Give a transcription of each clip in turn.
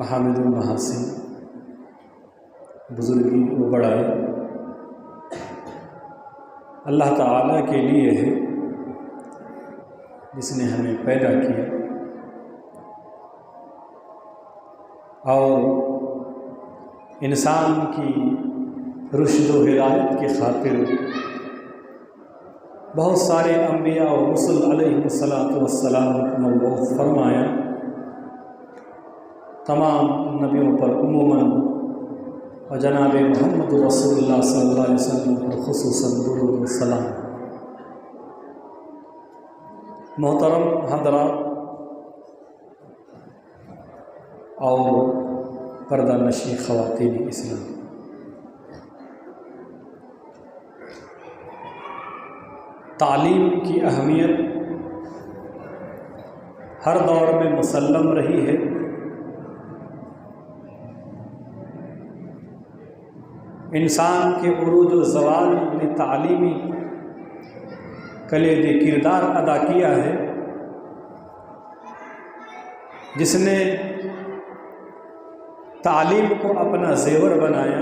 महामिदुल महासिन, बुजुर्गी व बड़ाई अल्लाह ताला के लिए है जिसने हमें पैदा किया और इंसान की रुश्द व हिदायत की खातिर बहुत सारे अम्बिया और रसूल अलैहिस्सलातु वस्सलाम को मबऊस फरमाया। तमाम नबियों पर उमूमन और जनाब मोहम्मद रसूलुल्लाह सल्लल्लाहु अलैहि वसल्लम पर खुसूसन दुरूद व सलाम। मोहतरम हज़रात और पर्दा नशी ख़वातीन इस्लाम, तालीम की अहमियत हर दौर में मुसल्लम रही है। इंसान के उरूज व ज़वाल ने तालीमी कलीदी किरदार अदा किया है, जिसने तालीम को अपना जेवर बनाया,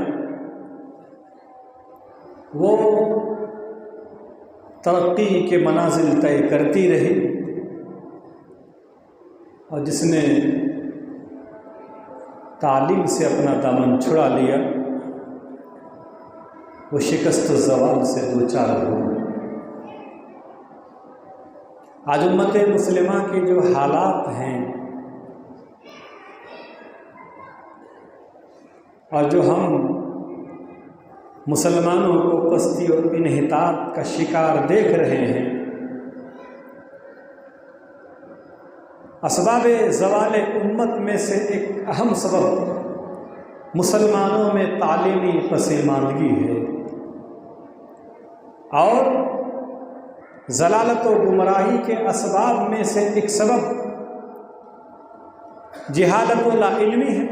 वो तरक्की के मनाजिल तय करती रही, और जिसने तालीम से अपना दामन छुड़ा लिया वो शिकस्त ज़वाल से दो चार हुआ। आज उम्मत मुस्लिमा के जो हालात हैं और जो हम मुसलमानों को पस्ती और इन्हितात का शिकार देख रहे हैं, असबाब ज़वाल उम्मत में से एक अहम सबब मुसलमानों में तालीमी पसेमानगी है, और ज़लालत व गुमराही के असबाब में से एक सबब जिहालत व लाइल्मी है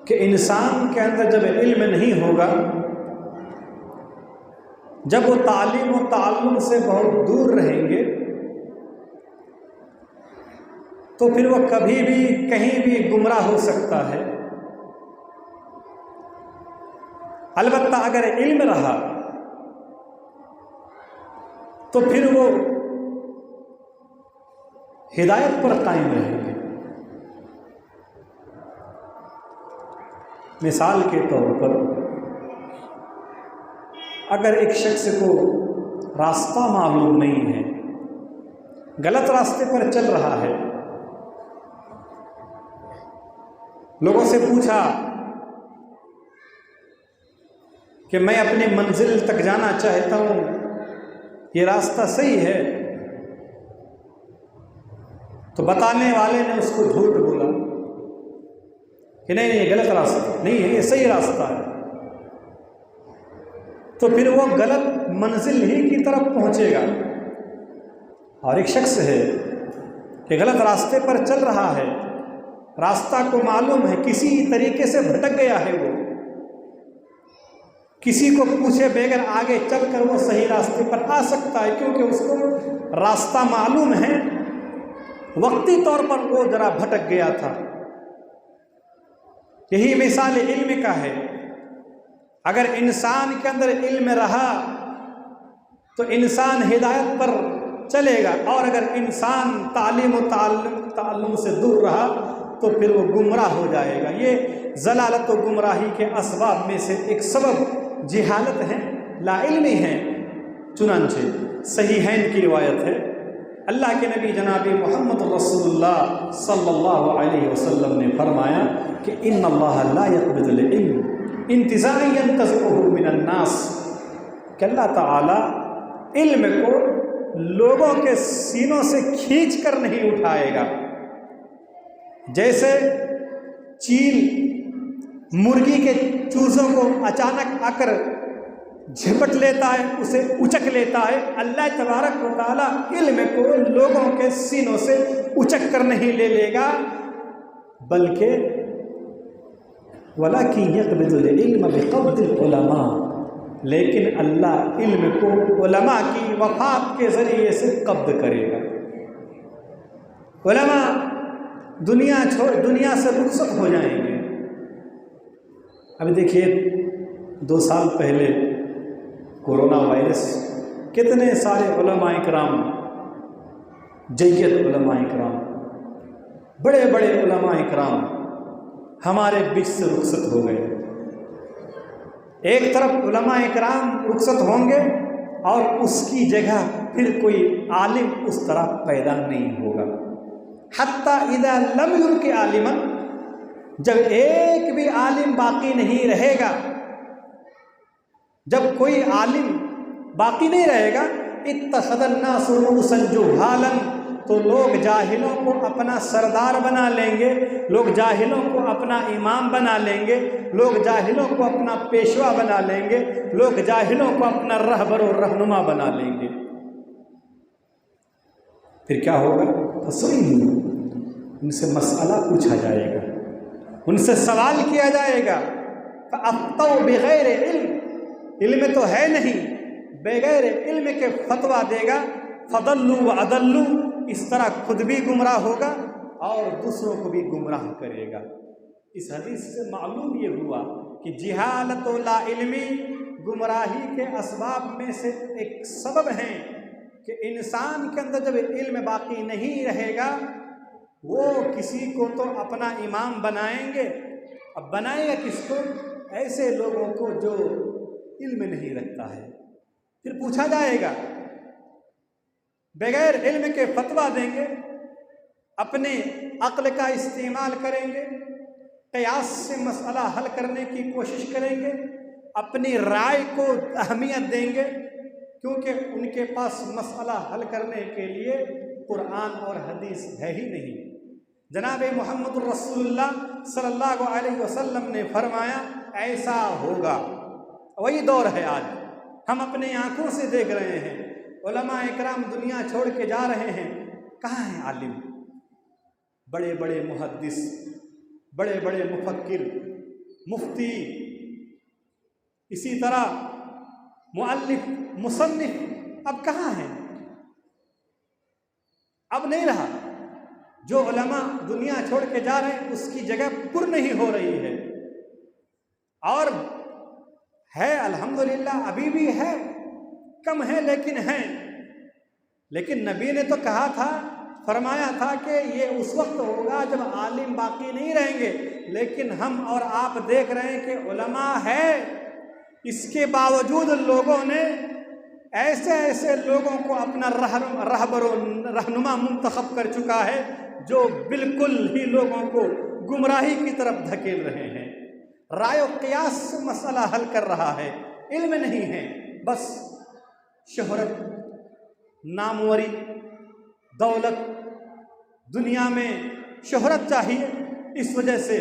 कि इंसान के अंदर जब इल्म नहीं होगा, जब वो तालीम व ताल्लुम से बहुत दूर रहेंगे, तो फिर वह कभी भी कहीं भी गुमराह हो सकता है। अलबत्ता अगर इल्म रहा तो फिर वो हिदायत पर कायम रहेंगे। मिसाल के तौर पर अगर एक शख्स को रास्ता मालूम नहीं है, गलत रास्ते पर चल रहा है, लोगों से पूछा कि मैं अपनी मंजिल तक जाना चाहता हूँ, ये रास्ता सही है? तो बताने वाले ने उसको झूठ बोला कि नहीं ये गलत रास्ता नहीं है, ये सही रास्ता है। तो फिर वो गलत मंजिल ही की तरफ पहुँचेगा। और एक शख्स है कि गलत रास्ते पर चल रहा है, रास्ता को मालूम है, किसी तरीके से भटक गया है, वो किसी को पूछे बगैर आगे चलकर वो सही रास्ते पर आ सकता है, क्योंकि उसको रास्ता मालूम है। वक्ती तौर पर वो जरा भटक गया था। यही मिसाल इल्म का है। अगर इंसान के अंदर इल्म रहा तो इंसान हिदायत पर चलेगा, और अगर इंसान तालीम व ताल्लुम से दूर रहा तो फिर वो गुमराह हो जाएगा। ये ज़लालत व गुमराही के असबाब में से एक सबब जिहालत है, लाइल्मी है। चुनांचे सहीहैन की रिवायत है, अल्लाह के नबी जनाब मोहम्मद रसूलुल्लाह सल्लल्लाहु अलैहि वसल्लम ने फरमाया कि इन्नल्लाह ला यक़बिदुल इल्म इंतिज़ाअन यंतज़िउहु मिनन नास, कि अल्लाह ताला इल्म को लोगों के सीनों से खींच कर नहीं उठाएगा। जैसे चील मुर्गी के चूज़ों को अचानक आकर झपट लेता है, उसे उचक लेता है, अल्लाह तबारक व तआला इल्म को लोगों के सीनों से उचक कर नहीं ले लेगा, बल्कि वलाकिन यक़बिदुल इल्म बिक़ब्दिल उलमा, लेकिन अल्लाह इल्म को उलमा की वफ़ात के ज़रिए से कब्ज़ करेगा। उलमा दुनिया से रुखसत हो जाएंगे। अभी देखिए 2 साल पहले कोरोना वायरस, कितने सारे उलमा इकराम, जय्यद उलमा इकराम, बड़े बड़े उलमा इकराम हमारे बीच से रुखसत हो गए। एक तरफ उलमा इकराम रुखसत होंगे और उसकी जगह फिर कोई आलिम उस तरह पैदा नहीं होगा। हत्ता इदा लम युबक़ि आलिमन, जब एक भी आलिम बाकी नहीं रहेगा, जब कोई आलिम बाकी नहीं रहेगा, इत्तख़ज़न नासु रुऊसन जुहालन, तो लोग जाहिलों को अपना सरदार बना लेंगे, लोग जाहिलों को अपना इमाम बना लेंगे, लोग जाहिलों को अपना पेशवा बना लेंगे, लोग जाहिलों को अपना रहबर और रहनुमा बना लेंगे। फिर क्या होगा? फसइल, उनसे मसला पूछा जाएगा, उनसे सवाल किया जाएगा। फ़अफ़्तौ बिग़ैर इल्म तो है नहीं, बगैर इल्म के फतवा देगा। फ़दल्लु व अदल्लु, इस तरह खुद भी गुमराह होगा और दूसरों को भी गुमराह करेगा। इस हदीस से मालूम ये हुआ कि जिहालत व ला इल्मी गुमराही के असबाब में से एक सबब है कि इंसान के अंदर जब इल्म बाकी नहीं रहेगा, वो किसी को तो अपना इमाम बनाएंगे। अब बनाएगा किसको? ऐसे लोगों को जो इल्म नहीं रखता है। फिर पूछा जाएगा, बगैर इल्म के फतवा देंगे, अपने अक्ल का इस्तेमाल करेंगे, क़यास से मसला हल करने की कोशिश करेंगे, अपनी राय को अहमियत देंगे, क्योंकि उनके पास मसला हल करने के लिए कुरान और हदीस है ही नहीं। जनाब मोहम्मद रसूलुल्लाह सल्लल्लाहु अलैहि वसल्लम ने फरमाया, ऐसा होगा। वही दौर है आज, हम अपने आँखों से देख रहे हैं। उलमा इकराम दुनिया छोड़ के जा रहे हैं। कहाँ हैं आलिम? बड़े बड़े मुहद्दिस, बड़े बड़े मुफक्किर, मुफ्ती, इसी तरह मुअल्लिफ, मुसन्निफ, अब कहाँ हैं? अब नहीं रहा। जो उलमा दुनिया छोड़ के जा रहे हैं उसकी जगह पुर नहीं हो रही है। और है अल्हम्दुलिल्लाह, अभी भी है, कम है लेकिन है। लेकिन नबी ने तो कहा था, फरमाया था कि ये उस वक्त होगा जब आलिम बाकी नहीं रहेंगे। लेकिन हम और आप देख रहे हैं कि उलमा है, इसके बावजूद लोगों ने ऐसे ऐसे लोगों को अपना रहनुमा मुंतखब कर चुका है जो बिल्कुल ही लोगों को गुमराही की तरफ धकेल रहे हैं। राय और क़यास से मसला हल कर रहा है, इल्म नहीं है, बस शोहरत, नामवरी, दौलत, दुनिया में शोहरत चाहिए, इस वजह से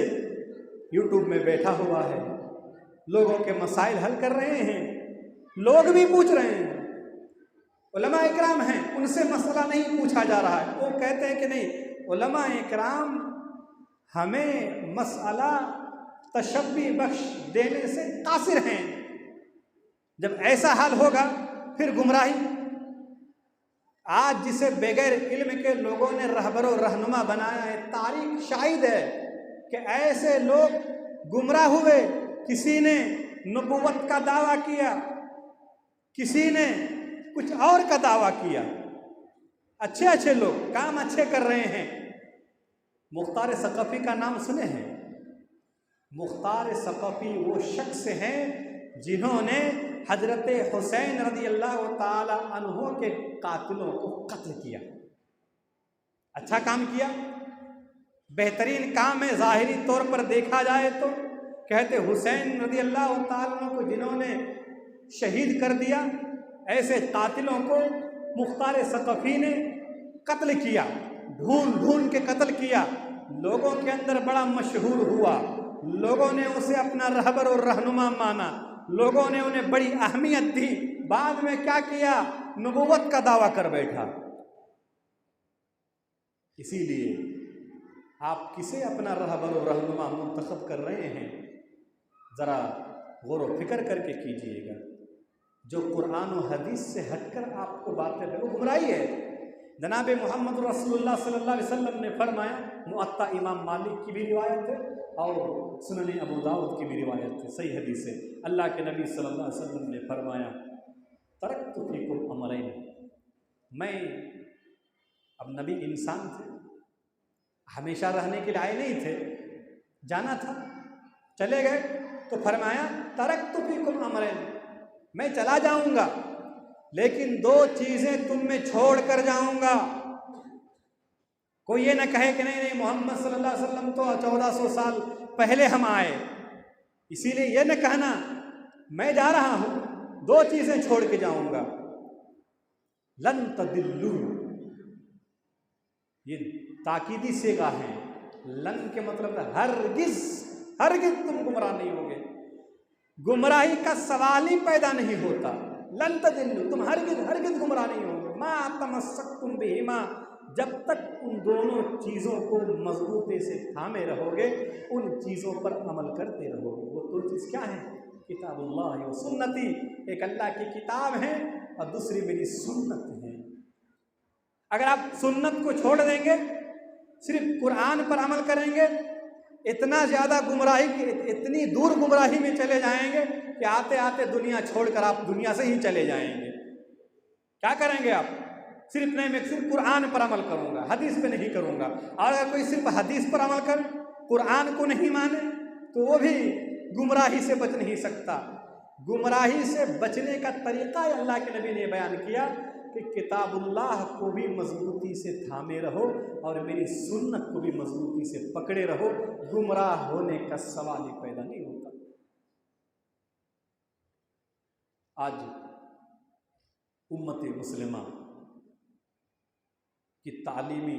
यूट्यूब में बैठा हुआ है, लोगों के मसाइल हल कर रहे हैं, लोग भी पूछ रहे हैं। उलमा इकराम हैं, उनसे मसला नहीं पूछा जा रहा है। वो कहते हैं कि नहीं, उलमा इकराम हमें मसला तशब्बी बख्श देने से कासिर हैं। जब ऐसा हाल होगा फिर गुमराही। आज जिसे बगैर इल्म के लोगों ने रहबरो रहनुमा बनाया है, तारीख शाहिद है कि ऐसे लोग गुमराह हुए। किसी ने नबुव्वत का दावा किया, किसी ने कुछ और का दावा किया। अच्छे अच्छे लोग काम अच्छे कर रहे हैं। मुख्तार सकफ़ी का नाम सुने हैं? मुख्तार सकफ़ी वो शख्स हैं जिन्होंने हजरत हुसैन रज़ी अल्लाह ताला अन्हु के कातिलों को कत्ल किया। अच्छा काम किया, बेहतरीन काम है। ज़ाहिरी तौर पर देखा जाए तो कहते हुसैन रज़ी अल्लाह ताला अन्हु को जिन्होंने शहीद कर दिया, ऐसे कातिलों को मुख्तार सकफ़ी ने कत्ल किया, ढूंढ ढूंढ के कत्ल किया। लोगों के अंदर बड़ा मशहूर हुआ, लोगों ने उसे अपना रहबर और रहनुमा माना, लोगों ने उन्हें बड़ी अहमियत दी। बाद में क्या किया? नबुव्वत का दावा कर बैठा। इसीलिए आप किसे अपना रहबर और रहनुमा मुंतखब कर रहे हैं, ज़रा गौर व फिक्र करके कीजिएगा। जो कुरान और हदीस से हटकर आपको बातें वो गुमराही है। जनाब मोहम्मद रसूलुल्लाह सल्लल्लाहु अलैहि वसल्लम ने फरमाया, मुअत्ता इमाम मालिक की भी रिवायत है और सुनन अबू दाऊद की भी रिवायत है, सही हदीस है। अल्लाह के नबी सल्लल्लाहु अलैहि वसल्लम ने फरमाया, तरक्तु फीकुम अमरैन। मैं, अब नबी इंसान थे, हमेशा रहने के लिए आए नहीं थे, जाना था, चले गए, तो फरमाया तरक्तु फीकुम अमरैन, मैं चला जाऊंगा लेकिन दो चीज़ें तुम में छोड़ कर जाऊंगा। कोई ये ना कहे कि नहीं नहीं मोहम्मद सल्लल्लाहु अलैहि वसल्लम तो 1400 साल पहले हम आए, इसीलिए ये न कहना मैं जा रहा हूं, दो चीज़ें छोड़ के जाऊंगा। लन तदिल्लू, ये ताकीदी सेगा है। लन के मतलब हरगिज हरगिज तुम गुमराह नहीं होगे, गुमराही का सवाल ही पैदा नहीं होता। लन तदिल्लू, तुम हरगिज हरगिज गुमराह नहीं होगे। मा तमस्सक्तुम बिहिमा जब तक उन दोनों चीज़ों को मजबूती से थामे रहोगे, उन चीज़ों पर अमल करते रहोगे। वो दो चीज़ क्या है? किताबुल्लाह व सुन्नती, एक अल्लाह की किताब है और दूसरी मेरी सुन्नत है। अगर आप सुन्नत को छोड़ देंगे, सिर्फ कुरान पर अमल करेंगे, इतना ज़्यादा गुमराही की, इतनी दूर गुमराही में चले जाएंगे कि आते आते दुनिया छोड़कर आप दुनिया से ही चले जाएंगे। क्या करेंगे आप? सिर्फ नहीं, मैं सिर्फ कुरान पर अमल करूंगा, हदीस पे नहीं करूंगा। और अगर कोई सिर्फ हदीस पर अमल करे, कुरान को नहीं माने, तो वो भी गुमराही से बच नहीं सकता। गुमराही से बचने का तरीका अल्लाह के नबी ने बयान किया कि किताबुल्लाह को भी मजबूती से थामे रहो और मेरी सुन्नत को भी मजबूती से पकड़े रहो, गुमराह होने का सवाल ही पैदा नहीं होता। आज उम्मत मुस्लिमा की तालीमी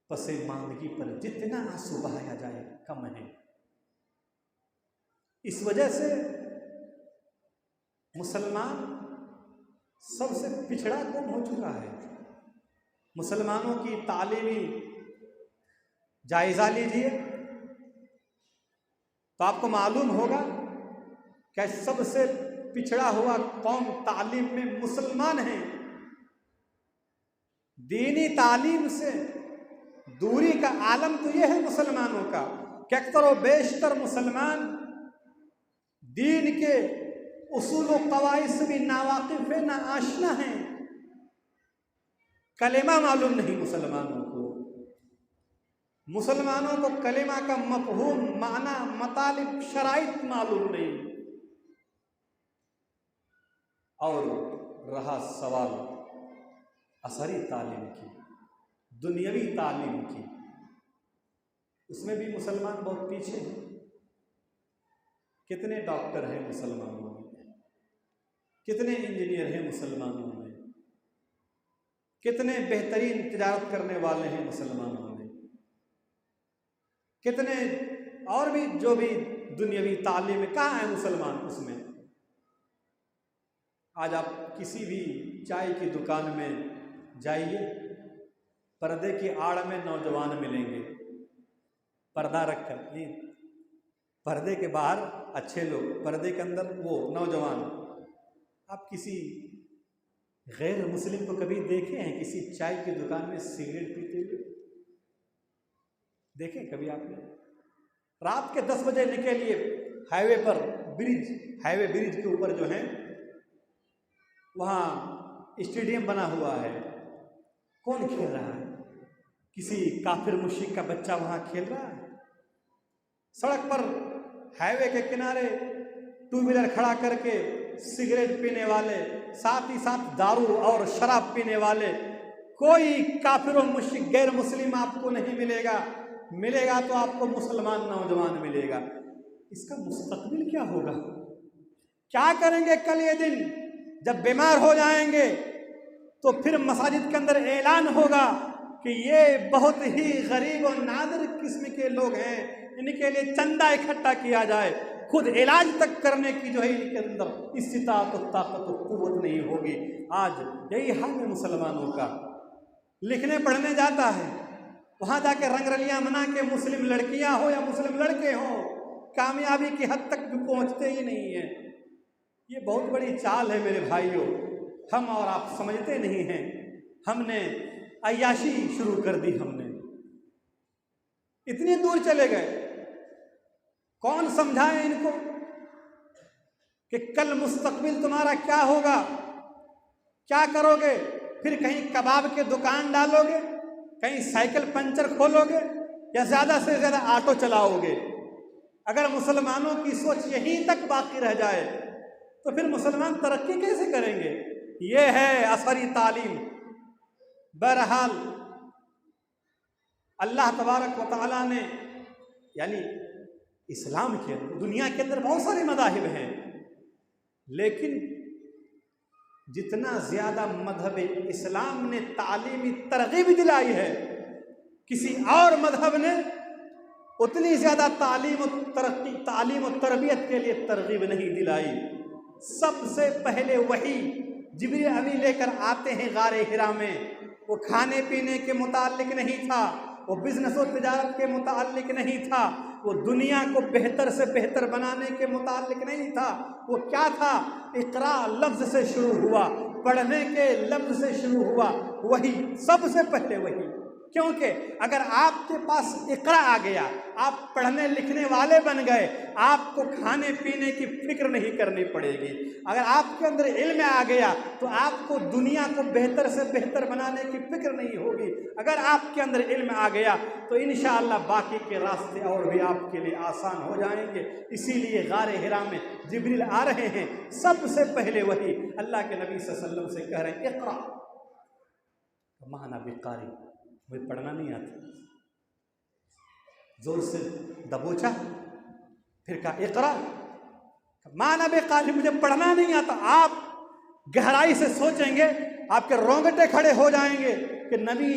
पसेमानदगी पर जितना आंसू बहाया जाए कम है। इस वजह से मुसलमान सबसे पिछड़ा कौम हो चुका है। मुसलमानों की तालीमी जायज़ा लीजिए तो आपको मालूम होगा कि सबसे पिछड़ा हुआ कौम तालीम में मुसलमान हैं। दीनी तालीम से दूरी का आलम तो यह है मुसलमानों का कि अक्सर व बेशतर मुसलमान दीन के उसूल व कवाइद से भी नावाकिफ है, ना आशना है। कलेमा मालूम नहीं मुसलमानों को। मुसलमानों को कलेमा का मफहूम, माना, मतालिब, शराइत मालूम नहीं। और रहा सवाल असरी तालीम की, दुनियावी तालीम की, उसमें भी मुसलमान बहुत पीछे हैं। कितने डॉक्टर हैं मुसलमानों में, कितने इंजीनियर हैं मुसलमानों में, कितने बेहतरीन तिजारत करने वाले हैं मुसलमानों में, कितने और भी जो भी दुनियावी तालीम, कहाँ है मुसलमान उसमें? आज आप किसी भी चाय की दुकान में जाइए, पर्दे की आड़ में नौजवान मिलेंगे, पर्दा रखकर, ये पर्दे के बाहर अच्छे लोग, पर्दे के अंदर वो नौजवान। आप किसी गैर मुस्लिम को कभी देखे हैं किसी चाय की दुकान में सिगरेट पीते हुए? देखें कभी आपने? रात के 10 बजे निकलिए हाईवे पर, हाईवे ब्रिज के ऊपर जो है वहाँ स्टेडियम बना हुआ है, कौन खेल रहा है? किसी काफिर मुश्रिक का बच्चा वहाँ खेल रहा है। सड़क पर हाईवे के किनारे 2 व्हीलर खड़ा करके सिगरेट पीने वाले, साथ ही साथ दारू और शराब पीने वाले, कोई काफिर और मुश्रिक गैर मुस्लिम आपको नहीं मिलेगा। मिलेगा तो आपको मुसलमान नौजवान मिलेगा। इसका मुस्तकबिल क्या होगा? क्या करेंगे कल ये दिन जब बीमार हो जाएंगे? तो फिर मसाजिद के अंदर ऐलान होगा कि ये बहुत ही गरीब और नादिर किस्म के लोग हैं, इनके लिए चंदा इकट्ठा किया जाए। खुद इलाज तक करने की जो है इनके अंदर इस्तिताअत और ताकत और कुव्वत नहीं होगी। आज यही हाल है मुसलमानों का। लिखने पढ़ने जाता है, वहाँ जाके रंगरलियाँ मना के मुस्लिम लड़कियाँ हो या मुस्लिम लड़के हों, कामयाबी की हद तक भी पहुँचते ही नहीं हैं। ये बहुत बड़ी चाल है मेरे भाइयों, हम और आप समझते नहीं हैं। हमने अय्याशी शुरू कर दी, हमने इतनी दूर चले गए। कौन समझाए इनको कि कल मुस्तकबिल तुम्हारा क्या होगा, क्या करोगे? फिर कहीं कबाब के दुकान डालोगे, कहीं साइकिल पंचर खोलोगे, या ज़्यादा से ज़्यादा ऑटो चलाओगे? अगर मुसलमानों की सोच यहीं तक बाकी रह जाए तो फिर मुसलमान तरक्की कैसे करेंगे? ये है असरी तालीम। बहरहाल अल्लाह तबारक व तआला ने, यानी इस्लाम के अंदर, दुनिया के अंदर बहुत सारे मज़ाहिब हैं, लेकिन जितना ज़्यादा मजहब इस्लाम ने तालीमी तरगीब दिलाई है, किसी और मजहब ने उतनी ज़्यादा तालीम और तरबियत के लिए तरगीब नहीं दिलाई। सबसे पहले वही जिब्रील अमीन लेकर आते हैं गारे हिरा में, वो खाने पीने के मुताल्लिक नहीं था, वो बिजनेस और तिजारत के मुताल्लिक नहीं था, वो दुनिया को बेहतर से बेहतर बनाने के मुताल्लिक नहीं था। वो क्या था? इकरा लफ्ज़ से शुरू हुआ, पढ़ने के लफ्ज़ से शुरू हुआ, वही सबसे पहले वही। क्योंकि अगर आपके पास इकरा आ गया, आप पढ़ने लिखने वाले बन गए, आपको खाने पीने की फिक्र नहीं करनी पड़ेगी। अगर आपके अंदर इल्म आ गया तो आपको दुनिया को बेहतर से बेहतर बनाने की फिक्र नहीं होगी। अगर आपके अंदर इल्म आ गया तो इंशाअल्लाह बाकी के रास्ते और भी आपके लिए आसान हो जाएंगे। इसीलिए गारे हिरा में जिब्रील आ रहे हैं, सबसे पहले वही अल्लाह के नबी सल्लल्लाहु अलैहि वसल्लम से कह रहे हैं इक़रा। माना बेकारी, मुझे पढ़ना नहीं आता, जोर से दबोचा, फिर कहा इक़रा। माना बेकारी, मुझे पढ़ना नहीं आता। आप गहराई से सोचेंगे, आपके रोंगटे खड़े हो जाएंगे कि नबी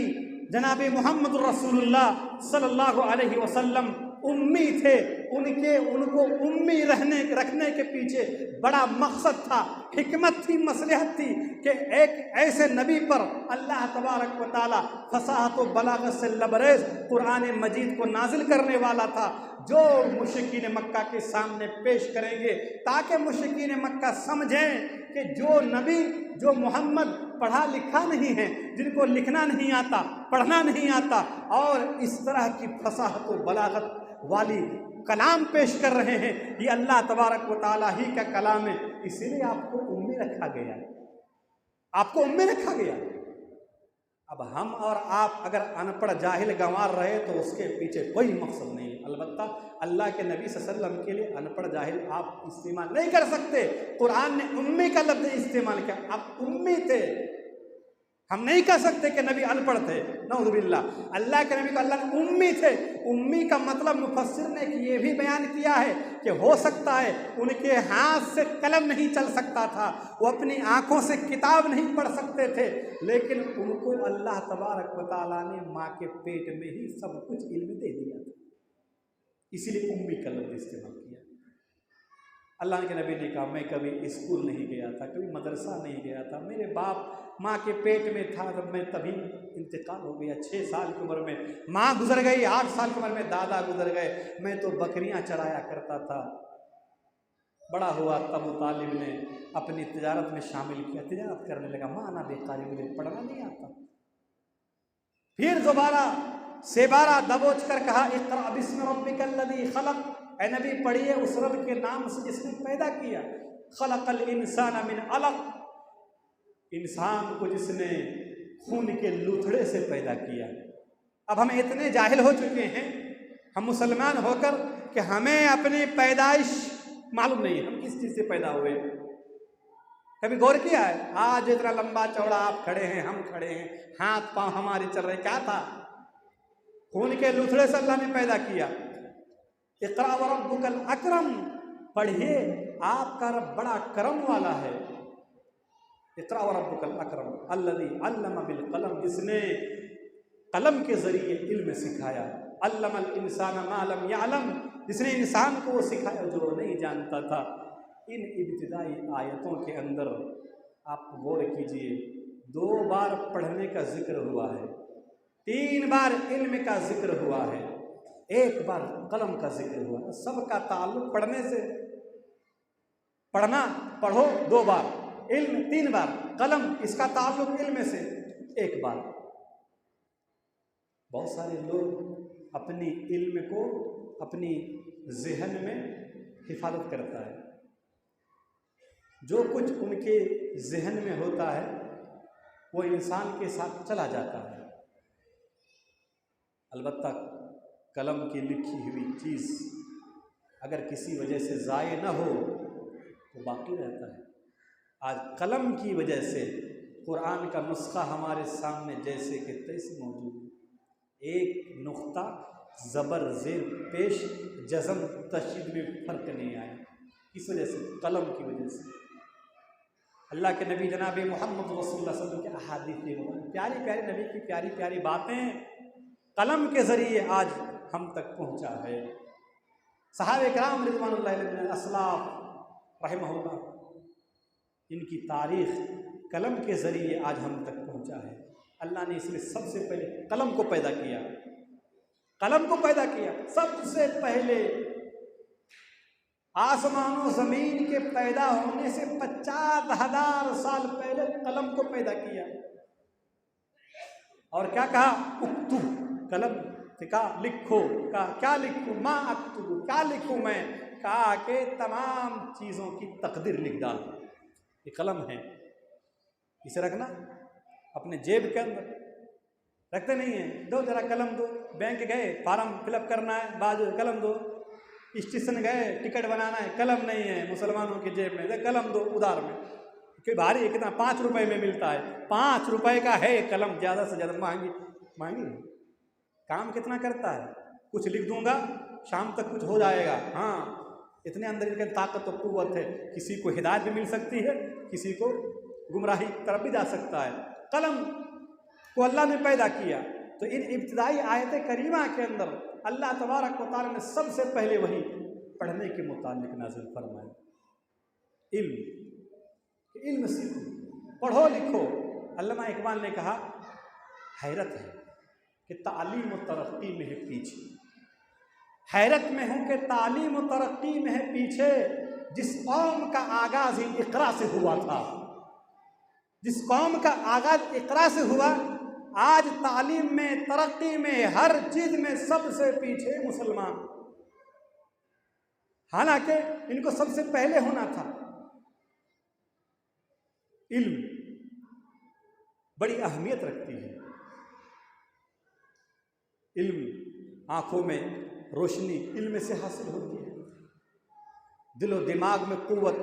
जनाब मोहम्मद रसूलुल्लाह सल्लल्लाहु अलैहि वसल्लम उम्मी थे। उनको उम्मी रखने के पीछे बड़ा मकसद था, हिकमत थी, मसलहत थी कि एक ऐसे नबी पर अल्लाह तबारक व तआला फसाहत व बलागत से लबरेज कुरान मजीद को नाजिल करने वाला था, जो मुशरिकीन मक्का के सामने पेश करेंगे, ताकि मुशरिकीन मक्का समझें कि जो नबी, जो मोहम्मद पढ़ा लिखा नहीं है, जिनको लिखना नहीं आता, पढ़ना नहीं आता, और इस तरह की फसाहत व बलागत वाली कलाम पेश कर रहे हैं, ये अल्लाह तबारक व तआला ही का कलाम है। इसीलिए आपको उम्मी रखा गया, आपको उम्मी रखा गया। अब हम और आप अगर अनपढ़ जाहिल गंवार रहे तो उसके पीछे कोई मकसद नहीं। अलबत्ता अल्लाह के नबी सल्लल्लाहु अलैहि वसल्लम के लिए अनपढ़ जाहिल आप इस्तेमाल नहीं कर सकते। कुरान ने उम्मी का लफ्ज़ इस्तेमाल किया, आप उम्मी थे। हम नहीं कह सकते कि नबी अनपढ़ थे, नऊज़ुबिल्लाह। अल्लाह के नबी को अल्लाह ने उम्मी थे। उम्मी का मतलब मुफस्सिर ने ये भी बयान किया है कि हो सकता है उनके हाथ से कलम नहीं चल सकता था, वो अपनी आंखों से किताब नहीं पढ़ सकते थे, लेकिन उनको अल्लाह तबारक व तआला ने माँ के पेट में ही सब कुछ इल्म दे दिया था, इसीलिए उम्मी का लफ्ज़ इस्तेमाल किया। अल्लाह के नबी ने कहा, मैं कभी स्कूल नहीं गया था, कभी मदरसा नहीं गया था, मेरे बाप माँ के पेट में था जब मैं तभी इंतकाल हो गया। 6 साल की उम्र में माँ गुजर गई, 8 साल की उम्र में दादा गुजर गए, मैं तो बकरियां चराया करता था। बड़ा हुआ तब अबू तालिब ने अपनी तिजारत में शामिल किया, तिजारत करने लगा। माना बेकारी, मुझे पढ़ना नहीं आता। फिर दोबारा से बारा दबोच कर कहा, इक़रा बिस्मि रब्बिकल लज़ी खलक़, ऐ नबी पढ़िए उस रब के नाम से जिसने पैदा किया। खलक़ल इंसान मिन अलक़, इंसान को जिसने खून के लूथड़े से पैदा किया। अब हम इतने जाहिल हो चुके हैं, हम मुसलमान होकर, कि हमें अपनी पैदाइश मालूम नहीं है, हम किस चीज़ से पैदा हुए। कभी गौर किया है? आज इतना लंबा चौड़ा आप खड़े हैं, हम खड़े हैं, हाथ पांव हमारे चल रहे, क्या था? खून के लूथड़े से अल्लाह ने पैदा किया। इक़रा व रब्बुकल अकरम, पढ़िए आपका रब बड़ा करम वाला है। इक़रा व रब्बुकल अकरम अल्लज़ी अल्लम बिल कलम, जिसने कलम के ज़रिए इल्म सिखाया। अल्लमल इंसान मा लम यअलम, जिसने इंसान को वो सिखाया जो नहीं जानता था। इन इब्तिदाई आयतों के अंदर आप गौर कीजिए, 2 बार पढ़ने का जिक्र हुआ है, 3 बार इल्म का जिक्र हुआ है, 1 बार कलम का जिक्र हुआ है। सबका ताल्लुक पढ़ने से। पढ़ना, पढ़ो 2 बार, इल्म 3 बार, कलम इसका ताल्लुक इल्म से 1 बार। बहुत सारे लोग अपनी इल्म को अपनी ज़हन में हिफाजत करता है, जो कुछ उनके ज़हन में होता है वो इंसान के साथ चला जाता है। अलबत्ता कलम की लिखी हुई चीज़ अगर किसी वजह से ज़ाये न हो तो बाकी रहता है। आज कलम की वजह से कुरान का नुस्खा हमारे सामने जैसे कि तैसे मौजूद है, एक नुक्ता ज़बर ज़ेर पेश जज़म तशदीद में फ़र्क नहीं आया। किस वजह से? कलम की वजह से। अल्लाह के नबी जनाब मोहम्मद रसूलुल्लाह सल्लल्लाहु अलैहि वसल्लम के अहादीस, प्यारी प्यारी नबी की प्यारी प्यारी बातें कलम के ज़रिए आज हम तक पहुँचा है। सहाबे किराम रिज़वानुल्लाहि अलैहिम, असलाफ रहमहुल्लाह, इनकी तारीख़ कलम के ज़रिए आज हम तक पहुँचा है। अल्लाह ने इसलिए सबसे पहले कलम को पैदा किया, कलम को पैदा किया। सबसे पहले आसमानों ज़मीन के पैदा होने से 50,000 साल पहले कलम को पैदा किया। और क्या कहा? उक्तु, कलम से कहा लिखो, कहा क्या लिखूं? माँ अक्तुबु, क्या लिखूं मैं? कहा कि तमाम चीज़ों की तकदीर लिख डाल। ये कलम है, इसे रखना अपने जेब के अंदर, रखते नहीं है। दो जरा कलम दो, बैंक गए फॉर्म फिलअप करना है, बाजू कलम दो, स्टेशन गए टिकट बनाना है, कलम नहीं है मुसलमानों की जेब में, कलम दो उधार में, कि भारी है कितना, 5 रुपए में मिलता है, 5 रुपए का है कलम, ज़्यादा से ज़्यादा महंगी महंगी काम कितना करता है? कुछ लिख दूंगा शाम तक कुछ हो जाएगा। हाँ, इतने अंदर इनके ताकत और कुव्वत है, किसी को हिदायत भी मिल सकती है, किसी को गुमराही तरफ भी जा सकता है। कलम को अल्लाह ने पैदा किया। तो इन इब्तिदाई आयत करीमा के अंदर अल्लाह तबारक व तआला ने सबसे पहले वही पढ़ने के मुतालिक नाज़िल फरमाया, इल्म सीखो, पढ़ो लिखो। अल्लामा इकबाल ने कहा, हैरत है कि तालीम और तरक्की में है पीछे, हैरत में हूँ कि तालीम और तरक्की में है पीछे, जिस कौम का आगाज़ ही इक़रा से हुआ था, जिस कौम का आगाज़ इक़रा से हुआ, आज तालीम में, तरक्की में, हर चीज़ में सबसे पीछे मुसलमान। हालांकि इनको सबसे पहले होना था। इल्म बड़ी अहमियत रखती है। इल्म आँखों में रोशनी इल्म से हासिल होती है, दिलो दिमाग में कुव्वत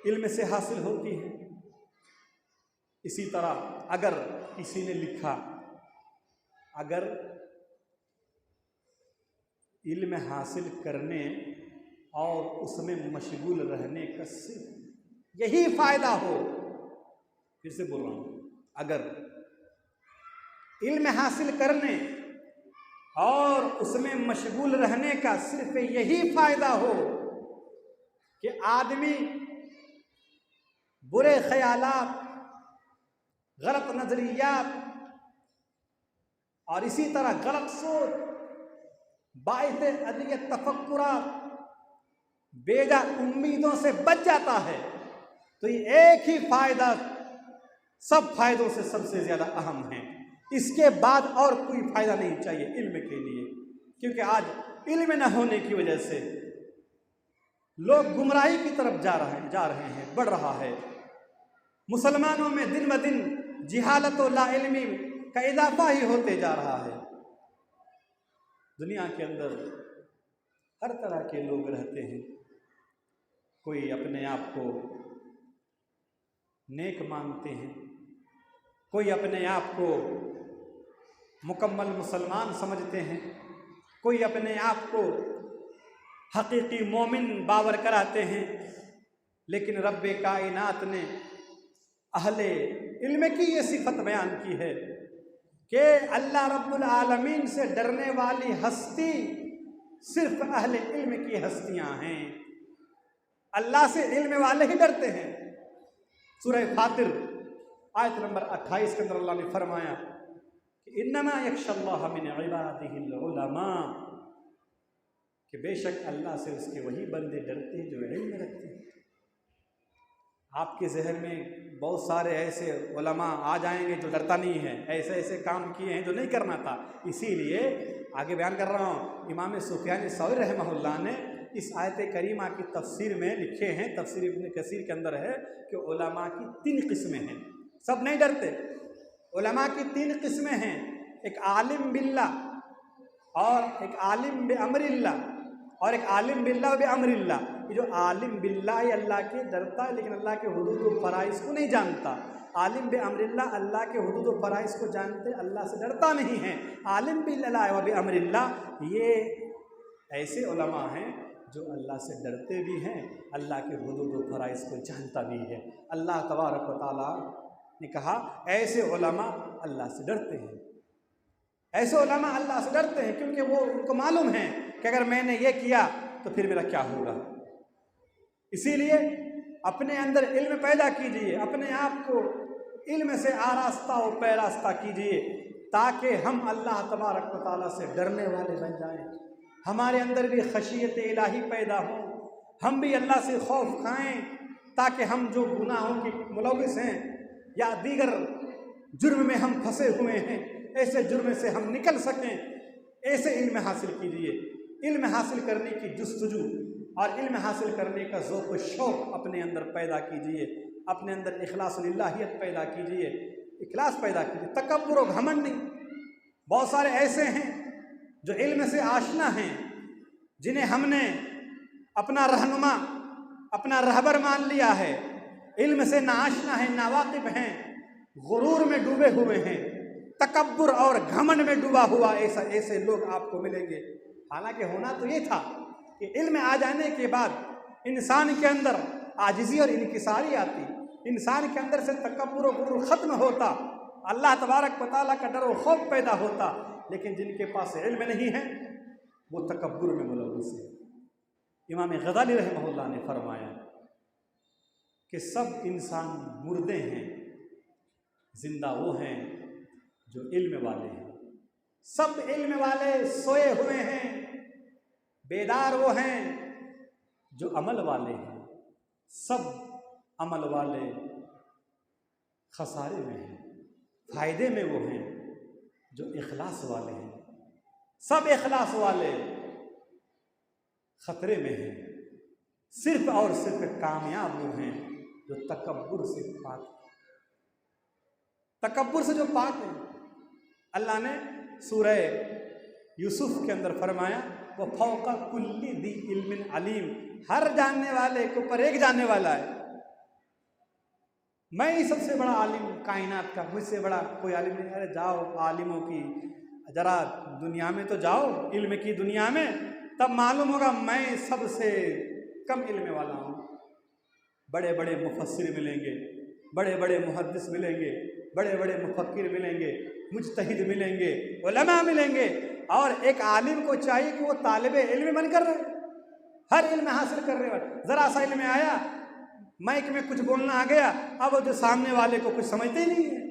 इल्म से हासिल होती है। इसी तरह अगर किसी ने लिखा, अगर इल्म हासिल करने और उसमें मशगूल रहने का सिर्फ यही फ़ायदा हो, फिर से बोल रहा हूँ, अगर इल्म हासिल करने और उसमें मशगूल रहने का सिर्फ यही फ़ायदा हो कि आदमी बुरे ख़यालात, गलत नज़रियात और इसी तरह गलत सोच, बाइसे अदियत तफक्कुरात, बेजा उम्मीदों से बच जाता है, तो ये एक ही फ़ायदा सब फ़ायदों से सबसे ज़्यादा अहम है। इसके बाद और कोई फ़ायदा नहीं चाहिए इल्म के लिए, क्योंकि आज इल्म न होने की वजह से लोग गुमराही की तरफ जा रहे हैं, बढ़ रहा है। मुसलमानों में दिन ब दिन जिहालत और लाइल्मी का इजाफा ही होते जा रहा है। दुनिया के अंदर हर तरह के लोग रहते हैं, कोई अपने आप को नेक मानते हैं, कोई अपने आप को मुकम्मल मुसलमान समझते हैं, कोई अपने आप को हकीकी मोमिन बावर कराते हैं। लेकिन रब्बे कायनात ने अहले इल्म की ये सिफत बयान की है कि अल्लाह रब्बुल आलमीन से डरने वाली हस्ती सिर्फ अहले इल्म की हस्तियां हैं। अल्लाह से इल्म वाले ही डरते हैं। सूरह फातिर आयत नंबर 28 के अंदर अल्लाह ने फरमाया कि इन्नमा यख्शल्लाह मिन इबादिहिल उलमा, कि बेशक अल्लाह से उसके वही बंदे डरते हैं जो इल्म रखते हैं। आपके जहन में बहुत सारे ऐसे उलमा आ जाएंगे जो डरता नहीं है, ऐसे ऐसे काम किए हैं जो नहीं करना था। इसीलिए आगे बयान कर रहा हूँ, इमाम सुफियान सौरी रहमहुल्लाह ने इस आयत करीमा की तफसीर में लिखे हैं, तफसीर इब्न कसीर के अंदर है कि उलमा की 3 किस्में हैं। सब नहीं डरते। उलमा की 3 किस्में हैं, एक आलिम बिल्लाह और एक आलिम बे अमरिल्लाह और एक आलिम बिल्लाह बे अमरिल्लाह। ये जो आलिम बिल्लाह ये अल्लाह के डरता है लेकिन अल्लाह के हुदूद व फराइज़ को नहीं जानता। आलिम बे अमरिल्लाह अल्लाह के हुदूद व फराइज़ को जानते, अल्लाह से डरता नहीं है। आलिम बिल्लाह व बे अमरिल्लाह ये ऐसे उलमा हैं जो अल्लाह से डरते भी हैं, अल्लाह के हुदूद व फराइज़ को जानता भी है। अल्लाह तबारक व तआला ने कहा ऐसे उलमा अल्लाह से डरते हैं। ऐसे उलमा अल्लाह से डरते हैं क्योंकि वो उनको मालूम है कि अगर मैंने ये किया तो फिर मेरा क्या होगा। इसीलिए अपने अंदर इल्म पैदा कीजिए, अपने आप को इल्म से आरास्ता व पैरास्ता कीजिए ताकि हम अल्लाह तबारक व तआला से डरने वाले बन जाएं, हमारे अंदर भी खशियत इलाही पैदा हो, हम भी अल्लाह से खौफ खाएं, ताकि हम जो गुनाहों के मुलविस हैं या दीगर जुर्म में हम फंसे हुए हैं, ऐसे जुर्म से हम निकल सकें। ऐसे इल्म हासिल कीजिए। इल्म हासिल करने की जुस्तजू और इल्म हासिल करने का ज़ौक़ व शौक़ अपने अंदर पैदा कीजिए, अपने अंदर इखलास-उल-इल्लाहियत पैदा कीजिए, इखलास पैदा कीजिए, तकब्बुर व घमंड नहीं। बहुत सारे ऐसे हैं जो इल्म से आशना हैं, जिन्हें हमने अपना रहनुमा, अपना रहबर मान लिया है, इल्म से नाआशना है, नावाकिफ़ हैं, गुरूर में डूबे हुए हैं, तकब्बुर और घमंड में डूबा हुआ ऐसे लोग आपको मिलेंगे। हालांकि होना तो ये था कि इल्म आ जाने के बाद इंसान के अंदर आजिज़ी और इनकिसारी आती, इंसान के अंदर से तकब्बुर और गुरूर ख़त्म होता, अल्लाह तबारक व तआला का डर व खौफ पैदा होता। लेकिन जिनके पास इल्म नहीं है वो तकब्बुर में मुलव्वस है। इमाम गज़ाली रहमहुल्लाह ने फरमाया कि सब इंसान मुर्दे हैं, जिंदा वो हैं जो इल्म वाले हैं। सब इल्म वाले सोए हुए हैं, बेदार वो हैं जो अमल वाले हैं। सब अमल वाले खसारे में हैं, फ़ायदे में वो हैं जो इखलास वाले हैं। सब इखलास वाले ख़तरे में हैं। सिर्फ और सिर्फ कामयाब वो हैं जो तकब्बुर से पाक, तकब्बुर से जो पाक है। अल्लाह ने सूरह यूसुफ के अंदर फरमाया, वह फौका कुल्ली दी इल्मिन अलीम, हर जानने वाले के ऊपर एक जानने वाला है। मैं ही सबसे बड़ा आलिम कायनात का, मुझसे बड़ा कोई आलिम नहीं। अरे जाओ आलिमों की ज़रा दुनिया में तो जाओ, इल्म की दुनिया में, तब मालूम होगा मैं सबसे कम इल्म वाला हूँ। बड़े बड़े मुफस्सिर मिलेंगे, बड़े बड़े मुहद्दिस मिलेंगे, बड़े बड़े मुफक्किर मिलेंगे, मुज्तहिद मिलेंगे, उलमा मिलेंगे। और एक आलिम को चाहिए कि वो तालिब इल्म बनकर रहे, हर इल्म हासिल करने वाला। ज़रा सा इल्म आया, माइक में कुछ बोलना आ गया, अब जो सामने वाले को कुछ समझते ही नहीं है।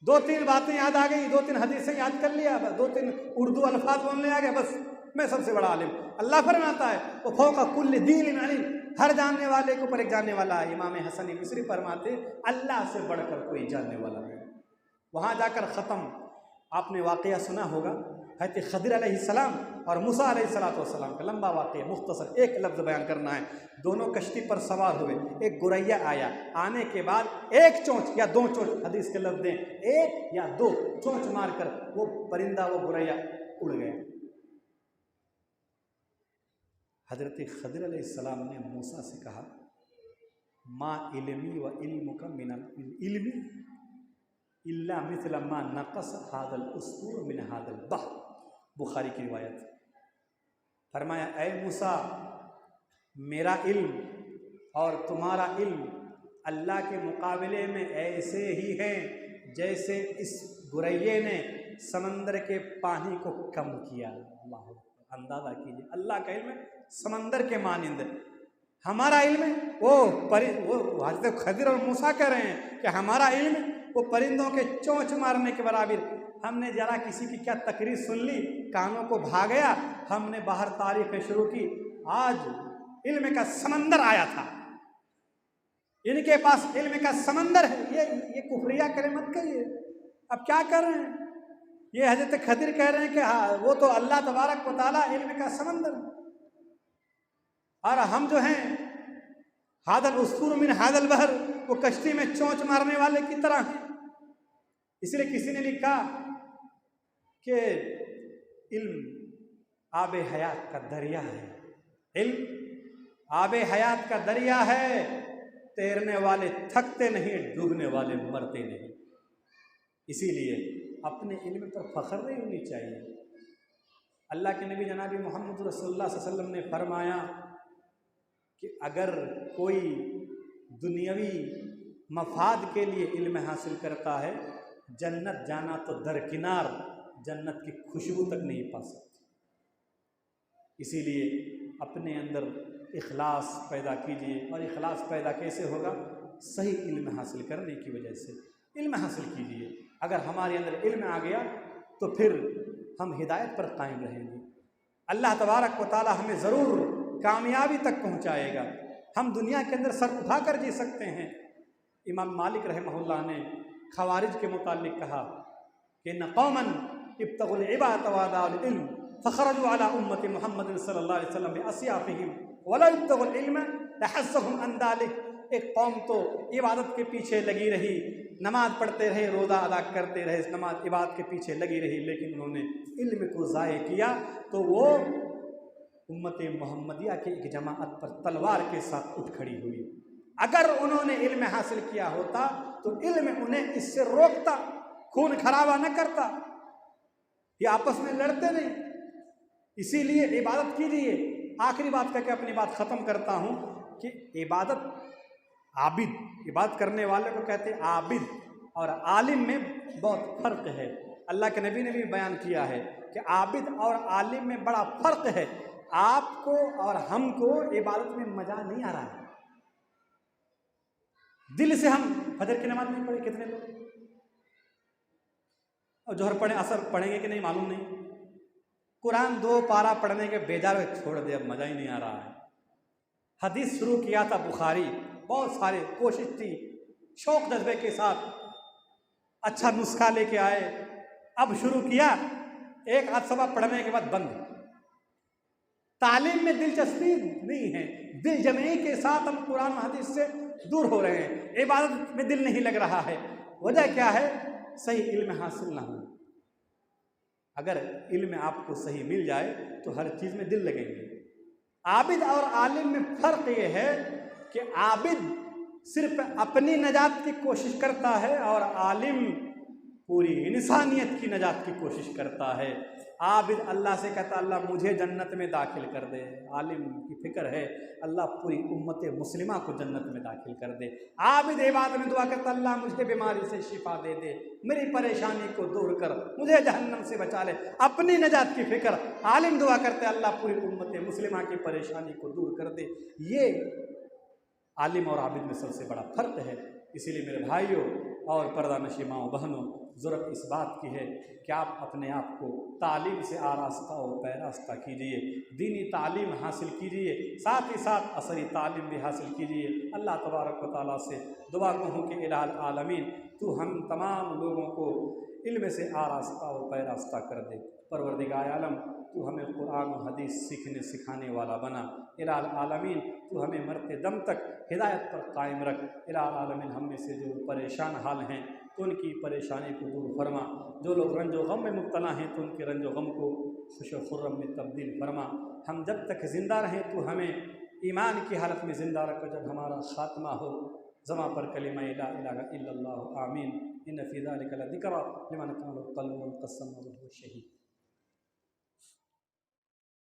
दो तीन बातें याद आ गई, दो तीन हदीसें याद कर लिया, बस दो तीन उर्दू अल्फाज बोलने आ गए, बस मैं सबसे बड़ा आलिम। अल्लाह फरमाता है वो फौका कुल्ली दीन इल्म अलीम, हर जानने वाले के ऊपर एक जानने वाला है। इमाम हसन मिस्री फरमाते अल्लाह से बढ़कर कोई जानने वाला नहीं। वहाँ जाकर ख़त्म। आपने वाक़या सुना होगा हज़रत खदिर अलैहिस्सलाम और मूसा अलैहिस्सलाम का लंबा वाक़या, मुख्तसर एक लफ्ज़ बयान करना है। दोनों कश्ती पर सवार हुए, एक गुरैया आया, आने के बाद एक चोंच या दो चोंच, हदीस के लफ्ज़ दें, एक या दो चोंच मारकर वो परिंदा, वो गुरैया उड़ गया। हज़रत खदिर अलैहिस्सलाम ने मूसा से कहा, मा इल्मी व इल्मुका मिनल इल्मी इल्ला मिथल मा नक़स हादल उस्तूर मिन हादल बहर। बुखारी की रिवायत। फरमाया, ऐ मूसा, मेरा इल्म और तुम्हारा इल्म अल्लाह के मुकाबले में ऐसे ही हैं जैसे इस गुरैये ने समंदर के पानी को कम किया। अल्लाह, अंदाज़ा कीजिए, अल्लाह का इल्म समंदर के मानिंद। हमारा इल्म वो हज़रत खदिर और मूसा कह रहे हैं कि हमारा इल्म वो परिंदों के चोंच मारने के बराबर। हमने जरा किसी की क्या तकरीर सुन ली, कानों को भा गया, हमने बाहर तारीफ़ें शुरू की, आज इल्म का समंदर आया था, इनके पास इल्म का समंदर है। ये कुफरिया करे मत करिए। अब क्या कर रहे हैं? ये हज़रत खदिर कह रहे हैं कि हाँ वो तो अल्लाह तबारक व तआला इल्म का समंदर, और हम जो हैं हादल उस्तूर मिन हादल बहर, वो कश्ती में चोंच मारने वाले की तरह हैं। इसलिए किसी ने लिखा कि इल्म आबे हयात का दरिया है, इल्म आबे हयात का दरिया है, तैरने वाले थकते नहीं, डूबने वाले मरते नहीं। इसीलिए अपने इल्म पर फ़ख्र नहीं होनी चाहिए। अल्लाह के नबी जनाबी मोहम्मद रसूलुल्लाह सल्लल्लाहु अलैहि वसल्लम ने फरमाया कि अगर कोई दुनियावी मफाद के लिए इल्म हासिल करता है, जन्नत जाना तो दरकिनार, जन्नत की खुशबू तक नहीं पा सकती। इसीलिए अपने अंदर इखलास पैदा कीजिए। और इखलास पैदा कैसे होगा? सही इल्म हासिल करने की वजह से इल्म हासिल कीजिए। अगर हमारे अंदर इल्म आ गया तो फिर हम हिदायत पर कायम रहेंगे। अल्लाह तबारक व तआला हमें ज़रूर कामयाबी तक पहुँचाएगा। हम दुनिया के अंदर सर उठाकर जी सकते हैं। इमाम मालिक रहमहुल्लाह ने खवारिज के मुतालिक कहा कि न कौमन इब्तगुल इबादत व दाल इल्म फ़खरजू अला उम्मति मुहम्मद सल्लल्लाहु अलैहि वसल्लम बिअस्याफ़िहिम वला इब्तगुल इल्म लहस्सहुम अन दालिक। एक कौम तो इबादत के पीछे लगी रही, नमाज पढ़ते रहे, रोज़ा अदा करते रहे, नमाज इबादत के पीछे लगी रही, लेकिन उन्होंने इल्म को ज़ाय किया तो वो उम्मत मोहम्मदिया की एक जमाअत पर तलवार के साथ उठ खड़ी हुई। अगर उन्होंने इल्म हासिल किया होता तो इल्म उन्हें इससे रोकता, खून खराबा न करता, ये आपस में लड़ते नहीं। इसीलिए इबादत कीजिए। आखिरी बात करके अपनी बात ख़त्म करता हूँ कि इबादत आबिद, इबादत करने वाले को कहते हैं आबिद, और आलिम में बहुत फ़र्क है। अल्लाह के नबी ने भी बयान किया है कि आबिद और आलिम में बड़ा फ़र्क है। आपको और हमको इबादत में मज़ा नहीं आ रहा है। दिल से हम फजर की नमाज नहीं पढ़े कितने लोग, और जोहर पढ़े, असर पढ़ेंगे कि नहीं मालूम नहीं, कुरान 2 पारा पढ़ने के बेजार में छोड़ दे, अब मज़ा ही नहीं आ रहा है। हदीस शुरू किया था बुखारी, बहुत सारे कोशिश थी, शौक जज्बे के साथ अच्छा नुस्खा लेके आए, अब शुरू किया, एक आध सभा पढ़ने के बाद बंद। तालीम में दिलचस्पी नहीं है, दिल जमे के साथ हम कुरान हदीस से दूर हो रहे हैं, इबादत में दिल नहीं लग रहा है। वजह क्या है? सही इल्म हासिल ना हो। अगर इल्म आपको सही मिल जाए तो हर चीज़ में दिल लगेंगे। आबिद और आलिम में फ़र्क ये है कि आबिद सिर्फ अपनी नजात की कोशिश करता है और आलिम पूरी इंसानियत की नजात की कोशिश करता है। आबिद अल्लाह से कहता अल्लाह मुझे जन्नत में दाखिल कर दे, आलिम की फ़िक्र है अल्लाह पूरी उम्मत मुस्लिमा को जन्नत में दाखिल कर दे। आबिद इबादत में दुआ करता अल्लाह मुझे बीमारी से शिफा दे दे, मेरी परेशानी को दूर कर, मुझे जहन्नम से बचा ले, अपनी नजात की फ़िक्र। आलिम दुआ करते अल्लाह पूरी उम्मत मुस्लिमा की परेशानी को दूर कर दे। ये आलिम और आबिद में सबसे बड़ा फ़र्क है। इसीलिए मेरे भाइयों और पर्दानशी माओ बहनों, ज़रूरत इस बात की है कि आप अपने आप को तालीम से आरास्ता और पैरास्ता कीजिए, दीनी तालीम हासिल कीजिए, साथ ही साथ असरी तालीम भी हासिल कीजिए। अल्लाह तबारक व तआला से दुआ कहूँ कि इलाही आलमीन तू हम तमाम लोगों को इल्म से आरास्ता और पैरास्ता कर दे। परवरदिगार आलम तू हमें कुरान और हदीस सीखने सिखाने वाला बना। इलाही आलमीन तू हमें मरते दम तक हिदायत पर कायम रख। इलाही आलमीन हम में से जो परेशान हाल हैं तो उनकी परेशानी को दूर फरमा, जो लोग रंजो गम में मुब्तला हैं तो उनके रंजो गम को खुश खुर्रम में तब्दील फरमा। हम जब तक ज़िंदा रहें तो हमें ईमान की हालत में ज़िंदा रख, जब हमारा ख़ात्मा हो ज़मा पर कलिमा ला इलाहा इल्लल्लाह आमीन। इन्न फ़ी ज़ालिका लज़िक्रा लिमन कान क़ल्बुहु मुक़स्सम व हुवा शहीद।